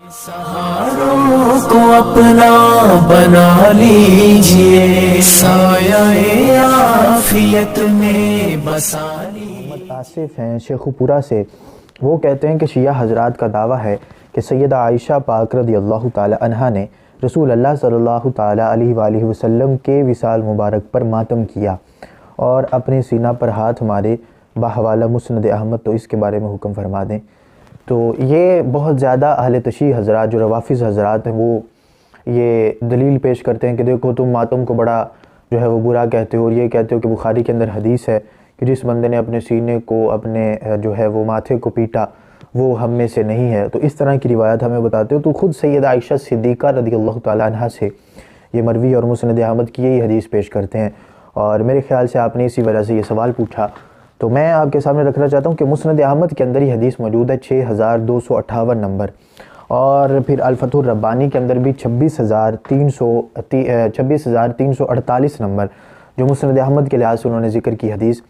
सहारों को अपना बना लीजिए, साया आफियत में बसा लीजिए। आसिफ हैं शेखुपुरा से। वो कहते हैं कि शिया हजरात का दावा है कि सैयदा आयशा पाक रज़ियल्लाहु ताला अन्हा ने रसूल अल्लाह सल्लल्लाहु ताला अलैहि वसल्लम के विसाल मुबारक पर मातम किया और अपने सीना पर हाथ मारे बाहवाला मुस्नद अहमद। तो इसके बारे में हुक्म फरमा दें। तो ये बहुत ज़्यादा अहले तशीह हजरात जो रवाफिज़ हजरात हैं वो ये दलील पेश करते हैं कि देखो तुम मातम को बड़ा जो है वो बुरा कहते हो और ये कहते हो कि बुखारी के अंदर हदीस है कि जिस बंदे ने अपने सीने को अपने जो है वो माथे को पीटा वो हम में से नहीं है। तो इस तरह की रिवायत हमें बताते हो। तो ख़ुद सैयदा आयशा सिद्दीक़ा रज़ियल्लाहु ताला अन्हा से ये मरवी और मुस्नद अहमद की यही हदीस पेश करते हैं और मेरे ख़्याल से आपने इसी वजह से ये सवाल पूछा। तो मैं आपके सामने रखना चाहता हूँ कि मुस्नद अहमद के अंदर ही हदीस मौजूद है 6258 नंबर, और फिर अल-फतहुर रब्बानी के अंदर भी 26,348 नंबर जो मुस्नद अहमद के लिहाज से उन्होंने ज़िक्र की हदीस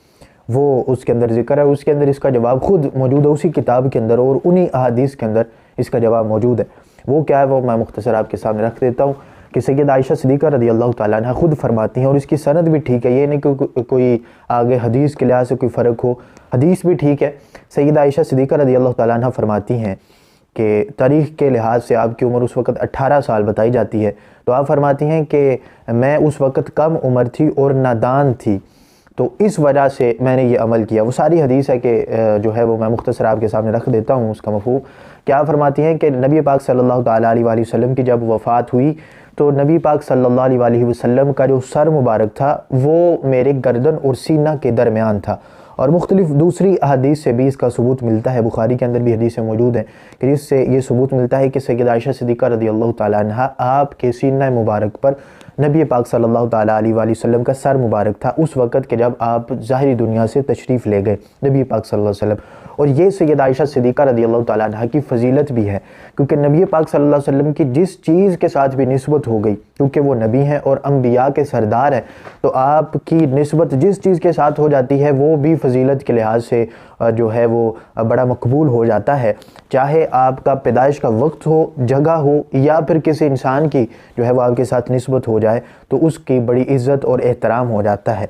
वो उसके अंदर ज़िक्र है। उसके अंदर इसका जवाब खुद मौजूद है उसी किताब के अंदर और उन्हीं अहादीस के अंदर इसका जवाब मौजूद है। वो क्या है वो मैं मुख्तसर आपके सामने रख देता हूँ कि सैयदा आयशा सिद्दीक़ा रज़ियल्लाहु ताला अन्हा खुद फरमाती हैं और इसकी सनद भी ठीक है। ये नहीं कि कोई आगे हदीस के लिहाज से कोई फ़र्क हो, हदीस भी ठीक है। सैयदा आयशा सिद्दीक़ा रज़ियल्लाहु ताला अन्हा फरमाती हैं कि तारीख़ के लिहाज से आपकी उम्र उस वक़्त 18 साल बताई जाती है। तो आप फरमाती हैं कि मैं उस वक़्त कम उम्र थी और नादान थी, तो इस वजह से मैंने ये अमल किया। वो सारी हदीस है कि जो है वो मैं मुख्तसर आपके सामने रख देता हूँ उसका मफ़हूम। क्या फरमाती हैं कि नबी पाक सल्लल्लाहु ताला अलैहि वसल्लम की जब वफ़ात हुई तो नबी पाक सल्लल्लाहु अलैहि वसल्लम का जो सर मुबारक था वो मेरे गर्दन और सीना के दरमियान था। और मुख्तलिफ दूसरी अहादीस से भी इसका सबूत मिलता है। बुखारी के अंदर भी हदीसें मौजूद हैं कि जिससे ये सबूत मिलता है कि सैयदा आयशा सिद्दीक़ा रज़ियल्लाहु ताला अन्हा आपके सीना मुबारक पर नबी पाक सल्लल्लाहु ताला अलैहि वसल्लम का सर मुबारक था उस वक़्त के जब आप ज़ाहिरी दुनिया से तशरीफ़ ले गए नबी पाक सल्लल्लाहु अलैहि वसल्लम। और ये सैयदा आयशा सिद्दीक़ा रज़ियल्लाहु ताला अन्हा की फ़जीलत भी है क्योंकि नबी पाक सल्लल्लाहु अलैहि वसल्लम की जिस चीज़ के साथ भी निस्बत हो गई, क्योंकि वो नबी हैं और अम्बिया के सरदार हैं, तो आपकी निस्बत जिस चीज़ के साथ हो जाती है वो भी फ़जीलत के लिहाज से जो है वो बड़ा मकबूल हो जाता है। चाहे आपका पैदाइश का वक्त हो, जगह हो, या फिर किसी इंसान की जो है वो आपके साथ निस्बत हो जाए तो उसकी बड़ी इज़्ज़त और एहतराम हो जाता है।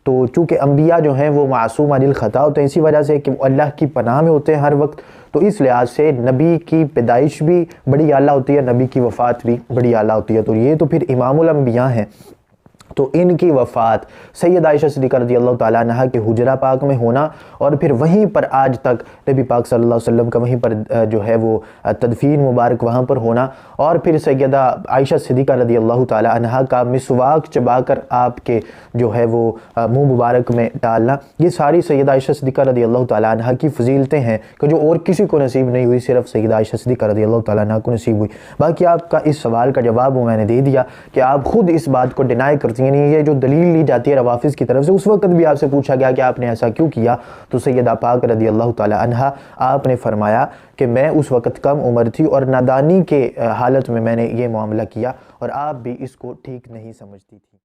तो चूँकि अम्बिया जो हैं वो मासूम अनिल ख़ता होते हैं, इसी वजह से कि अल्लाह की पनाह में होते हैं हर वक्त, तो इस लिहाज से नबी की पैदाइश भी बड़ी आला होती है, नबी की वफ़ात भी बड़ी आला होती है। तो ये तो फिर इमामुल अम्बिया हैं। तो इनकी वफ़ात सैयदा आयशा सिद्दीक़ा रज़ियल्लाहु ताला अन्हा के हुजरा पाक में होना और फिर वहीं पर आज तक नबी पाक सल्लल्लाहु अलैहि वसल्लम का वहीं पर जो है वो तदफीन मुबारक वहाँ पर होना और फिर सैयदा आयशा सिद्दीक़ा रज़ियल्लाहु ताला अन्हा का मिसवाक चबाकर आपके जो है वो मुँह मुबारक में डालना, ये सारी सैयदा आयशा सिद्दीक़ा रज़ियल्लाहु ताला अन्हा की फ़जीलतें हैं कि जो और किसी को नसीब नहीं हुई, सिर्फ सैयदा आयशा सिद्दीक़ा रज़ियल्लाहु ताला अन्हा को नसीब हुई। बाकी आपका इस सवाल का जवाब वो मैंने दे दिया कि आप ख़ुद इस बात को डिनाई करती हैं। ये जो दलील ली जाती है रवाफिज़ की तरफ से, उस वक्त भी आपसे पूछा गया कि आपने ऐसा क्यों किया, तो सैयदा पाक रज़ियल्लाहु ताला अन्हा आपने फरमाया कि मैं उस वक्त कम उम्र थी और नादानी के हालत में मैंने ये मामला किया और आप भी इसको ठीक नहीं समझती थी।